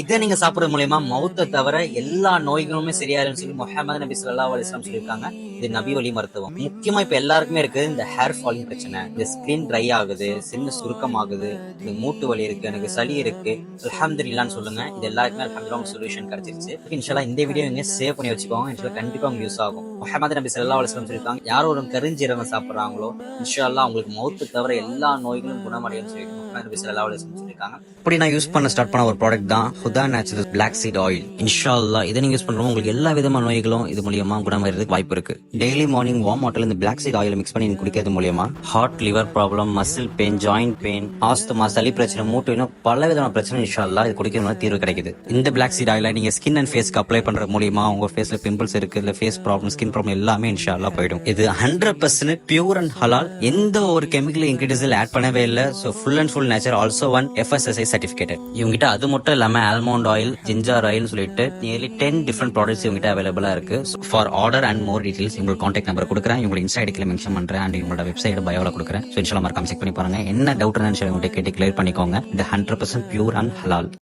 இதை நீங்க சாப்பிடுறது மூலயமா மவுத்தை தவிர எல்லா நோய்களுமே சரியாயிருன்னு சொல்லி முஹம்மது நபி ஸல்லல்லாஹு அலைஹி வஸல்லம் சொல்லியிருக்காங்க. இது நபி வழி மருத்துவம். முக்கியமா இப்ப எல்லாருக்குமே இருக்கு இந்த ஹேர் ஃபாலிங் பிரச்சனை, இந்த ஸ்கின் ட்ரை ஆகுது, சின்ன சுருக்கம் ஆகுது, இந்த மூட்டு வலி இருக்கு, எனக்கு சளி இருக்கு. அல்ஹம்துலில்லாஹ்னு சொல்லுங்க. இது எல்லாருக்குமே அல்ஹம்துலில்லாஹ் சொல்யூஷன் கிடைச்சிருச்சு. இன்ஷாஅல்லாஹ் இந்த வீடியோ நீங்க சேவ் பண்ணி வச்சுக்கோங்க. இன்ஷாஅல்லாஹ் கண்டிப்பா உங்களுக்கு யூஸ் ஆகும். முஹம்மது நபி ஸல்லல்லாஹு அலைஹி வஸல்லம் சொல்லியிருக்காங்க, யாரோ ஒரு கருஞ்சீரகம் சாப்பிடுறாங்களோ இன்ஷாஅல்லாஹ் அவங்களுக்கு மவுத்து தவிர எல்லா நோய்களும் குணமடையும் சொல்லி முஹம்மது நபி ஸல்லல்லாஹு அலைஹி வஸல்லம் சொல்லியிருக்காங்க. அப்படி நான் யூஸ் பண்ண ஸ்டார்ட் பண்ண ஒரு ப்ராடக்ட் தான் ஹுதா நேச்சுரல்ஸ் பிளாக் சீட் ஆயில். இன்ஷாஅல்லாஹ் இதை நீங்க யூஸ் பண்றோம் உங்களுக்கு எல்லா விதமான நோய்களும் இது மூலியமா குணமடைறதுக்கு வாய்ப்பு இருக்கு. டெய்லி மார்னிங் வார்ம் வாட்டர்ல இந்த பிளாக் சீட் ஆயில் மிக்ஸ் பண்ணி குடிக்கிறது மூலியமா heart, liver problem, muscle pain, joint pain, asthma, சளி பிரச்சனை, மூட்டு இன்னும் பல விதமான பிரச்சனை இன்ஷாஅல்லாஹ் இது குடிக்கிறதுனால தீர்வு கிடைக்குது. இந்த பிளாக் சீட் ஆயில நீங்க ஸ்கின் அண்ட் ஃபேஸ்க்கு அப்ளை பண்றது மூலியமா உங்க ஃபேஸ்ல பிம்பிள்ஸ் இருக்கு, இல்ல ஃபேஸ் ப்ராப்ளம், ஸ்கின் ப்ராப்ளம் எல்லாமே இன்ஷாஅல்லாஹ் போயிடும். இது 100% பியூர் அண்ட் ஹலால். எந்த ஒரு கெமிக்கல் இன்கிரீடியன்ஸ் ஆட் பண்ணவே இல்லை. So full and full nature. Also one FSSAI சர்டிபிகேட்டட். இவங்கிட்ட அது மட்டும் இல்லாம ஆல்மண்ட் ஆயில், ஜிஞ்சர் ஆயில் சொல்லிட்டு நியர்லி 10 டிஃபரெண்ட் ப்ராடக்ட்ஸ் இவங்கிட்ட அவைலபிளா இருக்கு. For order and more details உங்களுக்கு கான்டாக்ட் நம்பர் கொடுக்குறேன், உங்களுக்கு இன்ஸ்டா மென்ஷன் பண்றேன் அண்ட் உங்களோட வெப்சைட் பயோல கொடுக்குறேன். ஸோ இன்ஷாஅல்லாஹ் மறக்காம செக் பண்ணி பாருங்க. என்ன டவுட் இருந்தாலும் உங்கள்கிட்ட கேட்டு கிளியர் பண்ணிக்கோங்க. இது 100% பியூர் அண்ட் ஹலால்.